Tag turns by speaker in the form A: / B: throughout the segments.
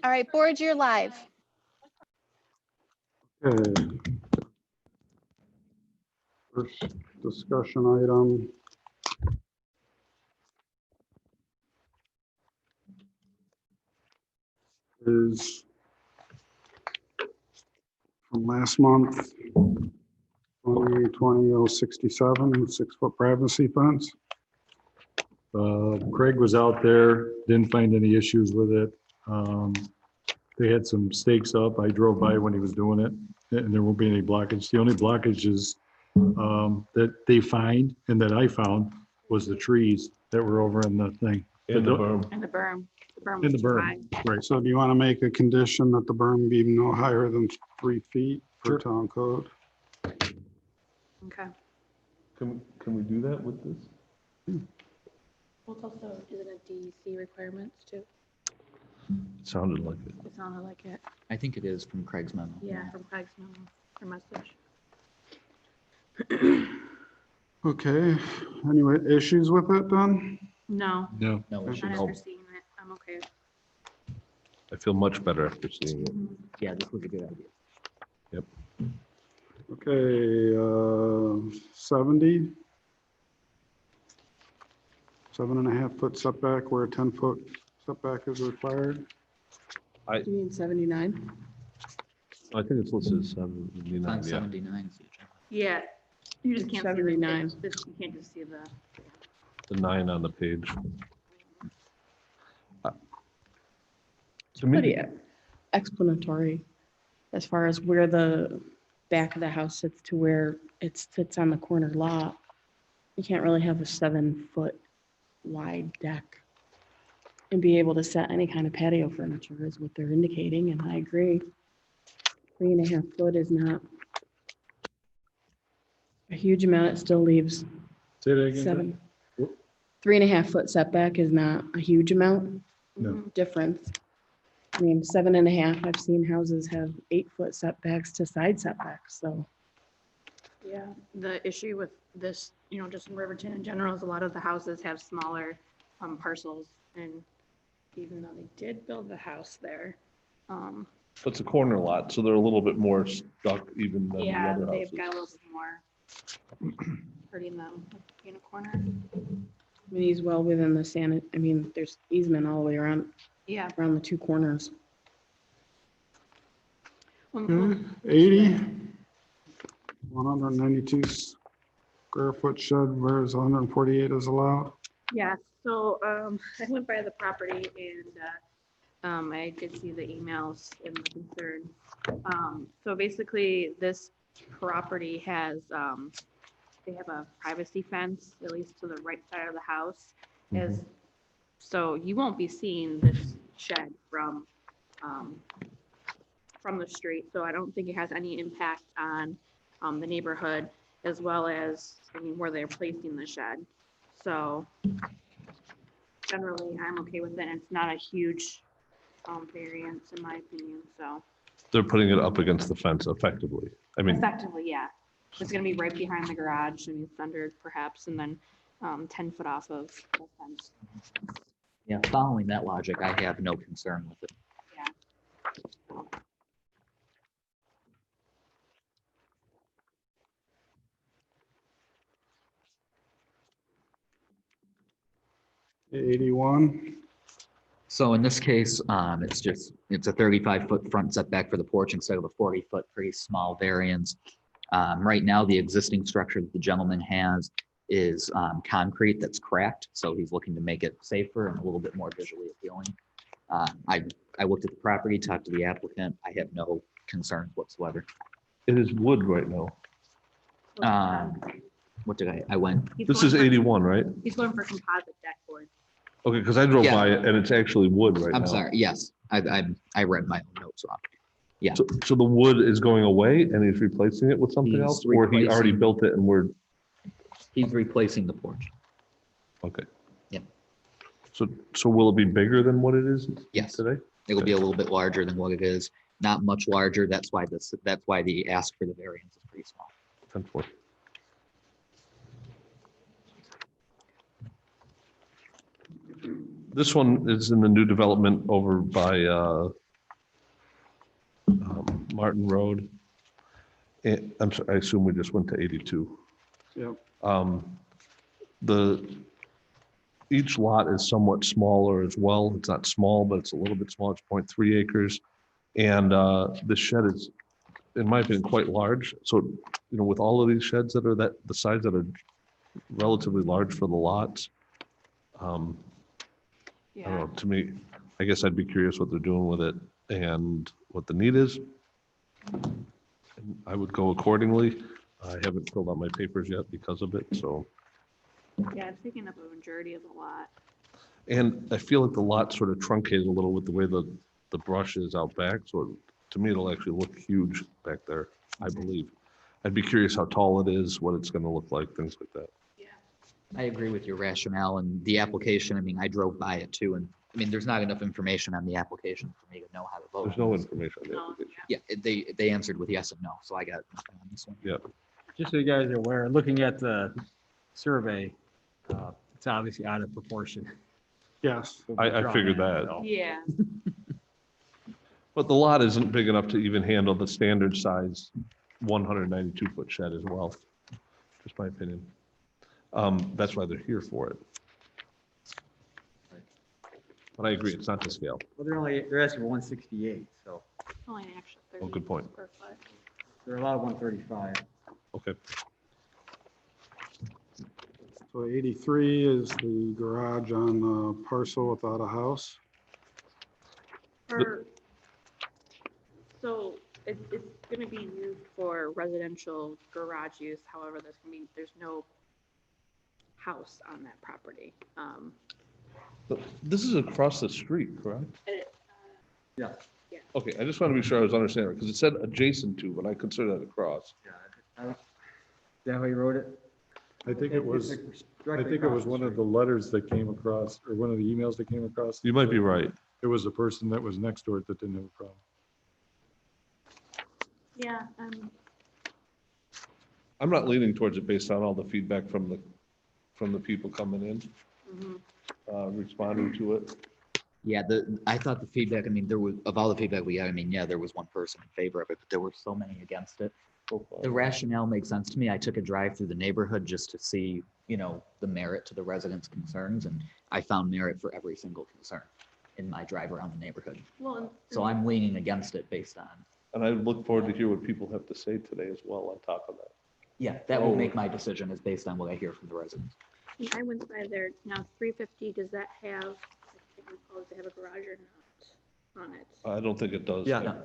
A: All right, board, you're live.
B: Okay. First discussion item is from last month, 2020-067, 6-foot privacy fence.
C: Craig was out there, didn't find any issues with it. They had some stakes up. I drove by when he was doing it, and there won't be any blockage. The only blockage is that they find and that I found was the trees that were over in the thing.
D: In the berm.
E: And the berm. The berm
C: In
E: was
C: the
E: too
C: berm.
E: high.
C: Right.
B: So do you want to make a condition that the berm be no higher than 3 feet for
C: Sure.
B: town code?
E: Okay.
D: Can we do that with this?
E: Well, it's also, is it a DEC requirements too?
D: Sounded like it.
E: It sounded like it.
F: I think it is from Craig's memo.
E: Yeah, from Craig's memo or message.
B: Okay, anyway, issues with it then?
E: No,
C: No.
F: No
E: not
F: issues.
E: after seeing it. I'm okay.
D: I feel much better after seeing it.
F: Yeah, this was a good idea.
B: Okay, 70. 7.5 foot setback where a 10-foot setback is required.
G: You mean 79?
D: I think it's listed as
F: It's on
D: 79, yeah.
F: 79. so it's-
E: Yeah, you just can't see the
G: 79.
E: You can't just see the.
D: The 9 on the page. To
G: Pretty
D: me,
G: explanatory as far as where the back of the house sits to where it sits on the corner lot. You can't really have a 7-foot wide deck and be able to set any kind of patio furniture is what they're indicating, and I agree. 3.5 foot is not a huge amount. It still leaves
C: Say that again.
G: 7. 3.5 foot setback is not a huge amount.
C: No.
G: Difference. I mean, 7.5, I've seen houses have 8-foot setbacks to side setbacks, so.
E: Yeah, the issue with this, just in Riverton in general, is a lot of the houses have smaller parcels. And even though they did build the house there,
D: it's a corner lot, so they're a little bit more stuck even than the
E: yeah,
D: other
E: they've
D: houses.
E: got a little bit more hurting them in a corner.
G: I mean, he's well within the there's easement all the way around
E: Yeah.
G: the 2 corners.
B: Okay, 80. 192 square foot shed, whereas 148 is allowed.
E: Yeah, so I went by the property and I did see the emails and the concerns. So basically, this property has, they have a privacy fence, at least to the right side of the house. So you won't be seeing this shed from the street. So I don't think it has any impact on the neighborhood as well as, where they're placing the shed. So generally, I'm okay with it. It's not a huge variance in my opinion, so
D: They're putting it up against the fence effectively. I mean,
E: effectively, yeah. It's gonna be right behind the garage, it's under perhaps, and then 10 foot off of the fence.
F: Yeah, following that logic, I have no concern with it.
E: Yeah.
B: 81.
F: So in this case, it's a 35-foot front setback for the porch instead of a 40-foot, pretty small variance. Right now, the existing structure that the gentleman has is concrete that's cracked, so he's looking to make it safer and a little bit more visually appealing. I looked at the property, talked to the applicant. I have no concerns whatsoever.
D: it is wood right now.
F: What did I went,
E: He's
D: This
E: going
D: is
E: for-
D: 81, right?
E: He's going for composite deck board.
D: Okay, because I drove
F: Yeah.
D: by it and it's actually wood right now.
F: I'm sorry, yes, I read my own notes wrong. Yeah,
D: So the wood is going away and he's replacing it with something
F: He's
D: else? Or he already
F: replacing-
D: built it and we're,
F: he's replacing the porch.
D: okay.
F: Yeah.
D: So will it be bigger than what it is
F: Yes.
D: today?
F: It'll be a little bit larger than what it is, not much larger. That's why the ask for the variance is pretty small.
D: 10-4. This one is in the new development over by Martin Road. I assume we just went to 82.
B: Yep.
D: Each lot is somewhat smaller as well. It's not small, but it's a little bit small. It's 0.3 acres. And the shed is, in my opinion, quite large. So, with all of these sheds that are the size that are relatively large for the lots, I don't
E: Yeah,
D: know, to me, I guess I'd be curious what they're doing with it and what the need is. And I would go accordingly. I haven't filled out my papers yet because of it, so.
E: yeah, it's taking up a majority of the lot.
D: And I feel like the lot sort of truncated a little with the way the brush is out back, so to me, it'll actually look huge back there, I believe. I'd be curious how tall it is, what it's gonna look like, things like that.
F: I agree with your rationale and the application. I mean, I drove by it too, and I mean, there's not enough information on the application for me to know how to vote.
D: There's no information on the
E: No,
D: application.
F: Yeah, they answered with yes and no, so I got nothing on this one.
D: Yeah,
A: Just so you guys are aware, looking at the survey, it's obviously out of proportion.
B: Yes.
D: I figured that.
A: So,
E: Yeah,
D: But the lot isn't big enough to even handle the standard size 192-foot shed as well, just my opinion. That's why they're here for it. But I agree, it's not to scale.
A: Well, they're asking for 168, so
E: only an extra
D: Oh,
E: 30
D: good point.
E: square foot.
A: they're allowed 135.
D: Okay,
B: So 83 is the garage on the parcel without a house.
E: So it's gonna be used for residential garage use, however, there's no house on that property.
D: but this is across the street, correct?
A: Yeah.
D: Okay, I just want to be sure I was understanding, because it said adjacent to, but I consider that across.
A: Is that how you wrote it?
C: I think it was, one of the letters that came across, or one of the emails that came across.
D: You might be right.
C: It was the person that was next door that didn't have a problem.
E: Yeah,
D: I'm not leaning towards it based on all the feedback from the people coming in, responding to it.
F: Yeah, I thought the feedback, I mean, of all the feedback we got, I mean, yeah, there was one person in favor of it, but there were so many against it. The rationale makes sense to me. I took a drive through the neighborhood just to see, the merit to the residents' concerns, and I found merit for every single concern in my drive around the neighborhood.
E: well,
F: So I'm leaning against it based on,
D: And I look forward to hear what people have to say today as well on top of that.
F: yeah, that will make my decision is based on what I hear from the residents.
E: I went by there, now 350, does that have, I can't recall, does it have a garage or not on it?
D: I don't think it does.
A: Yeah,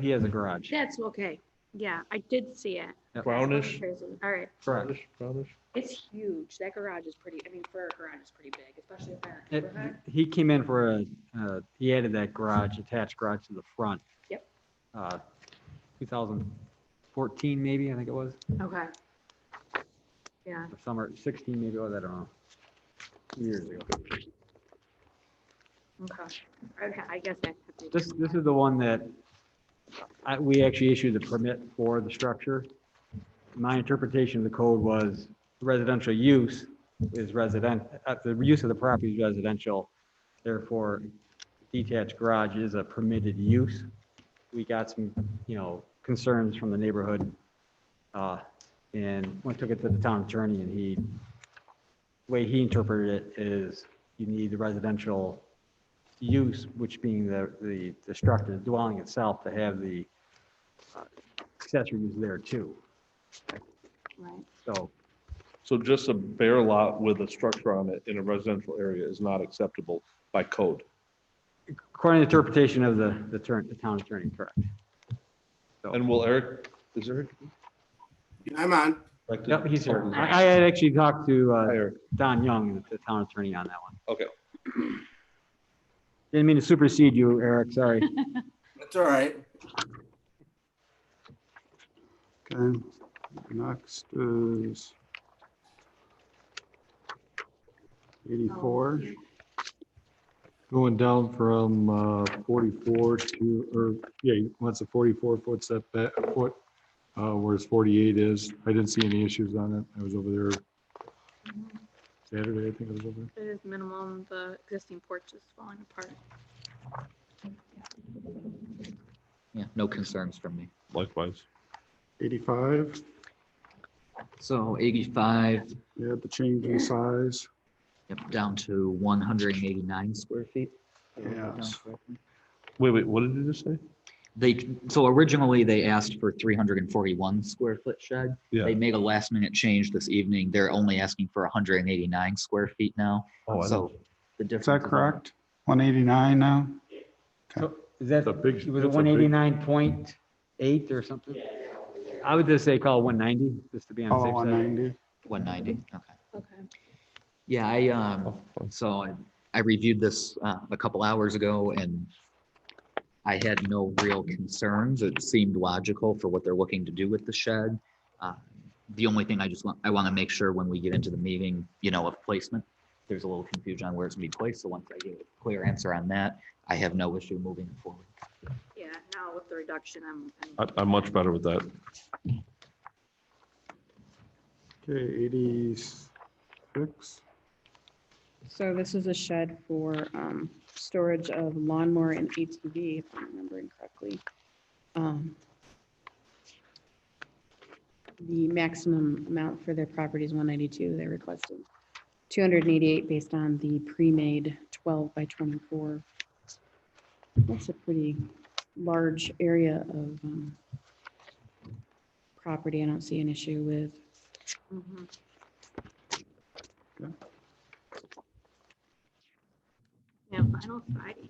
A: he has a garage.
E: That's okay, yeah, I did see it.
D: Brownish,
E: Crazy. All right,
A: Correct.
D: brownish.
E: it's huge, that garage is pretty, I mean, for a garage, it's pretty big, especially if they're in a neighborhood.
A: He came in for he added that garage, attached garage to the front.
E: Yep.
A: 2014 maybe, I think it was,
E: Okay. Yeah,
A: or summer, 16 maybe it was, I don't know. 2 years ago.
E: okay, I guess I have to.
A: This is the one that we actually issued the permit for the structure. My interpretation of the code was residential use is the use of the property is residential. Therefore, detached garage is a permitted use. We got some, concerns from the neighborhood. And we took it to the town attorney, and the way he interpreted it is you need the residential use, which being the structure, the dwelling itself, to have the accessory use there too.
E: Right.
D: So just a bare lot with a structure on it in a residential area is not acceptable by code.
A: According to the interpretation of the town attorney, correct.
D: And will Eric, is Eric?
H: I'm on.
A: Yep, he's here. I had actually talked to
D: Hi, Eric.
A: Don Young, the town attorney, on that one.
D: Okay.
A: Didn't mean to supersede you, Eric, sorry.
H: That's all right.
B: Okay, next is 84.
C: Going down from 44 to, he wants a 44-foot setback, whereas 48 is. I didn't see any issues on it. I was over there Saturday, I think I was over there.
E: It is minimum, the existing porch is falling apart.
F: Yeah, no concerns from me.
D: Likewise.
B: 85,
F: So 85,
B: you had the change in size.
F: yep, down to 189 square feet.
B: Yes.
D: Wait, what did you just say?
F: So originally they asked for 341 square foot shed.
D: Yeah.
F: They made a last minute change this evening. They're only asking for 189 square feet now.
D: Oh, I
F: So the
B: Is
F: difference.
B: that correct? 189 now?
A: So is that,
C: It's a big-
A: was
C: it's
A: it
C: a big-
A: 189.8 or something? I would just say call it 190, just to be on the
B: Oh,
A: safe side.
B: 190.
F: 190, okay.
E: Okay.
F: Yeah, I reviewed this a couple hours ago and I had no real concerns. It seemed logical for what they're looking to do with the shed. The only thing I want to make sure when we get into the meeting, of placement, there's a little confusion on where it's gonna be placed. So once I get a clear answer on that, I have no issue moving forward.
E: Yeah, now with the reduction, I'm
D: I'm much better with that.
B: Okay, 86.
G: So this is a shed for storage of lawnmower and ATV, if I'm remembering correctly. The maximum amount for their property is 192. They requested 288 based on the pre-made 12 by 24. That's a pretty large area of property. I don't see an issue with.
E: Mhm.
B: Okay.
E: Yeah, vinyl siding.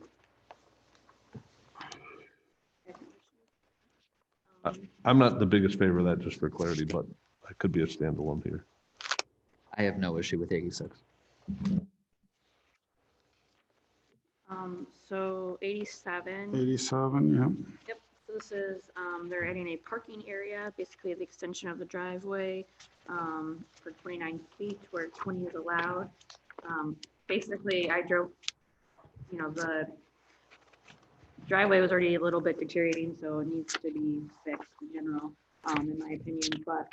D: I'm not the biggest favor of that, just for clarity, but I could be a standalone here.
F: I have no issue with 86.
E: So 87.
B: 87, yeah.
E: Yep, so this is, they're adding a parking area, basically the extension of the driveway, for 29 feet where 20 is allowed. Basically, I drove, the driveway was already a little bit deteriorating, so it needs to be fixed in general, in my opinion, but,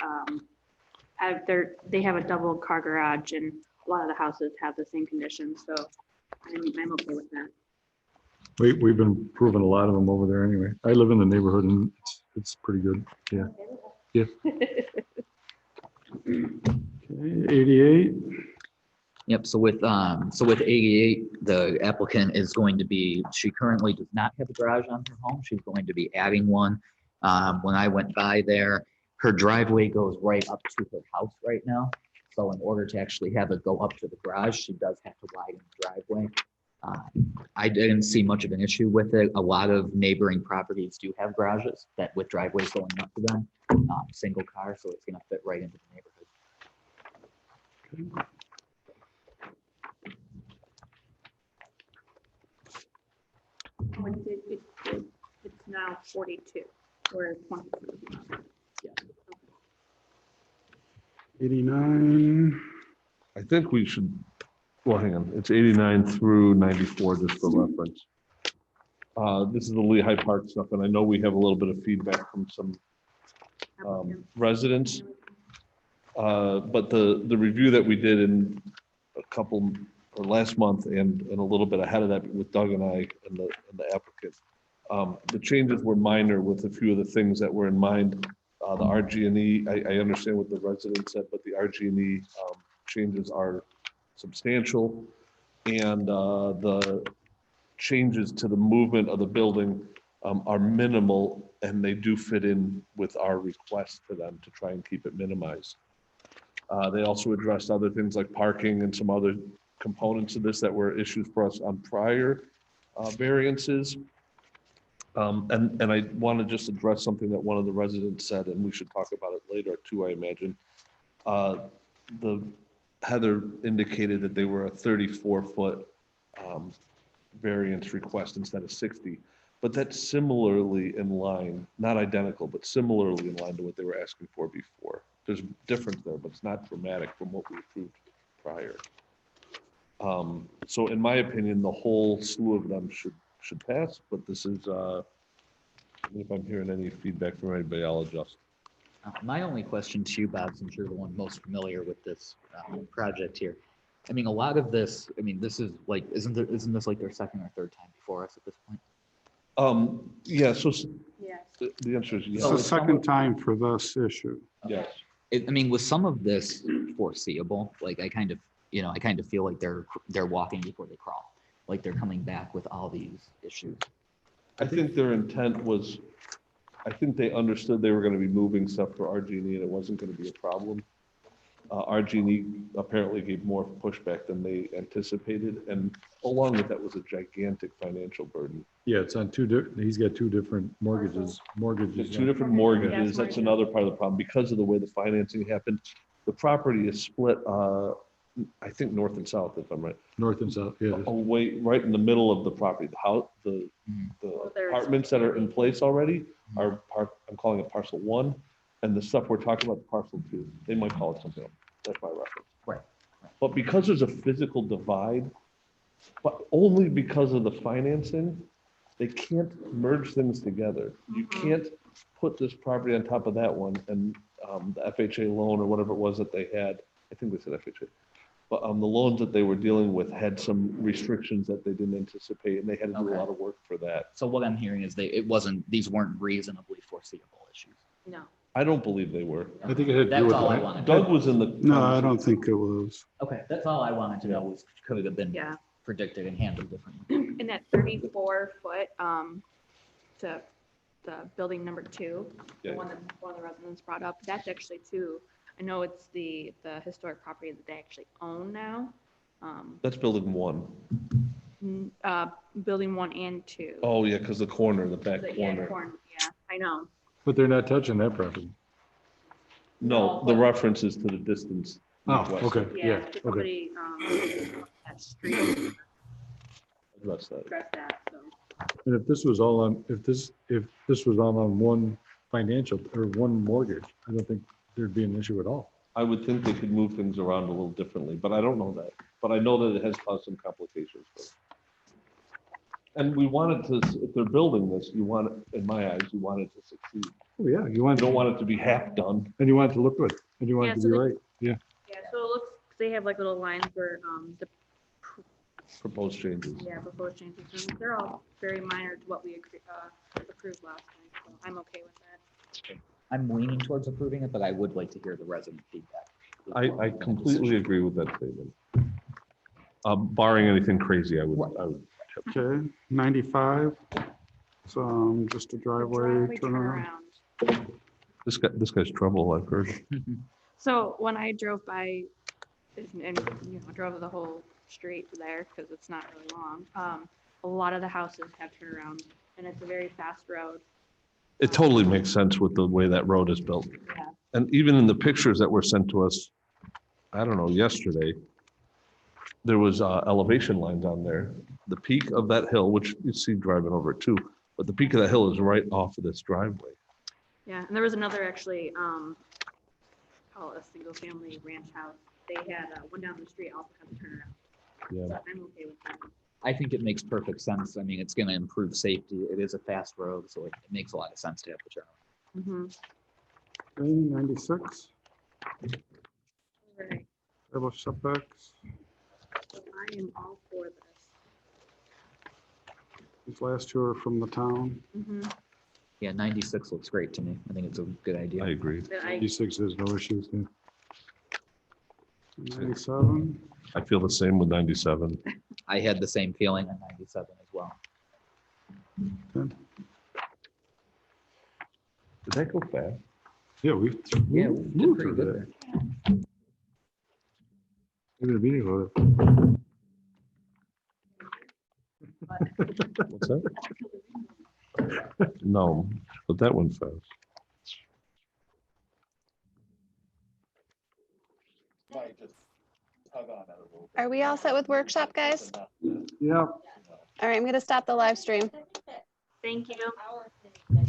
E: they have a double car garage and a lot of the houses have the same conditions, so I'm okay with that.
C: We've been proving a lot of them over there anyway. I live in the neighborhood and it's pretty good. Yeah. Yeah.
B: Okay, 88,
F: Yep, so with 88, the applicant is going to be, she currently does not have a garage on her home. She's going to be adding one. When I went by there, her driveway goes right up to her house right now. So in order to actually have it go up to the garage, she does have to widen the driveway. I didn't see much of an issue with it. A lot of neighboring properties do have garages that with driveways going up to them, single car, so it's gonna fit right into the neighborhood.
E: It's now 42 or 20.
B: 89,
D: I think we should, well, hang on, it's 89 through 94, just for reference. This is the Lehigh Park stuff, and I know we have a little bit of feedback from some residents. But the review that we did in last month and a little bit ahead of that with Doug and I and the applicant, the changes were minor with a few of the things that were in mind. The RG&E, I understand what the resident said, but the RG&E changes are substantial. And the changes to the movement of the building are minimal, and they do fit in with our request to them to try and keep it minimized. They also addressed other things like parking and some other components of this that were issues for us on prior variances. And I want to just address something that one of the residents said, and we should talk about it later too, I imagine. Heather indicated that they were a 34-foot variance request instead of 60, but that's similarly in line, not identical, but similarly in line to what they were asking for before. There's difference there, but it's not dramatic from what we approved prior. So in my opinion, the whole slew of them should pass, but this is, if I'm hearing any feedback from anybody, I'll adjust.
F: My only question to you, Bob, since you're the one most familiar with this project here. I mean, a lot of this, this is like, isn't this like their second or third time before us at this point?
D: Yeah, so
E: Yeah,
D: The answer is
B: It's
D: yes.
B: the second time for this issue.
D: Yes.
F: I mean, was some of this foreseeable? Like, I kind of feel like they're walking before they crawl. Like they're coming back with all these issues.
D: I think their intent was, I think they understood they were going to be moving stuff for RG&E and it wasn't going to be a problem. RG&E apparently gave more pushback than they anticipated, and along with that was a gigantic financial burden.
C: Yeah, it's on he's got two different mortgages.
D: There's two different mortgages. That's another part of the problem. Because of the way the financing happened, the property is split, I think north and south, if I'm right.
C: North and south, yeah.
D: Away, right in the middle of the property, the house, the
E: there's-
D: apartments that are in place already are I'm calling it parcel 1, and the stuff we're talking about, parcel 2. They might call it something else. That's my reference.
F: Right.
D: But because there's a physical divide, but only because of the financing, they can't merge things together. You can't put this property on top of that one and the FHA loan or whatever it was that they had, I think they said FHA. But the loans that they were dealing with had some restrictions that they didn't anticipate, and they had to do a
F: Okay.
D: lot of work for that.
F: So what I'm hearing is these weren't reasonably foreseeable issues.
E: No.
D: I don't believe they were.
C: I think it had to do
F: That's
C: with
F: all I
C: the-
F: wanted.
D: Doug was in the.
B: No, I don't think it was.
F: Okay, that's all I wanted to know was could it have been
E: Yeah.
F: predicted and handled differently?
E: In that 34-foot, to the building number 2, the
D: Yeah.
E: one that one of the residents brought up, that's actually 2. I know it's the historic property that they actually own now.
D: That's building 1.
E: Building 1 and 2.
D: Oh, yeah, because the corner, the back
E: Yeah,
D: corner.
E: yeah, I know.
C: But they're not touching that property.
D: No, the reference is to the distance.
C: Oh,
D: west.
C: okay,
E: Yeah,
C: yeah,
E: so
C: okay.
E: somebody, that street
D: Address that.
E: addressed that, so.
C: And if this was all on, if this was all on one financial or one mortgage, I don't think there'd be an issue at all.
D: I would think they could move things around a little differently, but I don't know that. But I know that it has caused some complications. And we wanted to, if they're building this, you want it, in my eyes, you want it to succeed.
C: Oh, yeah, you
D: You
C: want,
D: don't want it to be half done.
C: and you want it to look good, and you want
E: Yeah,
C: it to
E: so
C: be
E: the-
C: right, yeah.
E: Yeah, so it looks, they have like little lines where, the,
D: Proposed changes.
E: yeah, proposed changes, and they're all very minor to what we approved last time, so I'm okay with that.
F: I'm leaning towards approving it, but I would like to hear the resident feedback.
D: I completely agree with that statement. Barring anything crazy, I would.
B: Okay, 95. So just a driveway turnaround.
D: This guy's trouble, I've heard.
E: So when I drove by and drove the whole street there, because it's not really long, a lot of the houses have turnaround, and it's a very fast road.
D: It totally makes sense with the way that road is built.
E: Yeah.
D: And even in the pictures that were sent to us, I don't know, yesterday, there was elevation lines on there. The peak of that hill, which you see driving over it too, but the peak of that hill is right off of this driveway.
E: Yeah, and there was another actually, call it a single family ranch house. They had one down the street also had a turnaround.
D: Yeah.
E: So I'm okay with that.
F: I think it makes perfect sense. I mean, it's going to improve safety. It is a fast road, so it makes a lot of sense to have the turnaround.
B: Okay, 96.
E: Right.
B: Establish setbacks.
E: So I am all for this.
B: These last two are from the town.
F: Yeah, 96 looks great to me. I think it's a good idea.
D: I agree.
E: But I,
C: 86 has no issues, yeah.
B: 97.
D: I feel the same with 97.
F: I had the same feeling on 97 as well.
D: Did that go fast?
C: Yeah, we.
F: Yeah, we did
C: moved
F: pretty
C: through
F: good
C: that.
F: there.
C: Maybe the meeting will.
D: What's that? No, but that went fast.
I: Are we all set with workshop, guys?
B: Yeah.
I: All right, I'm going to stop the live stream.
E: thank you.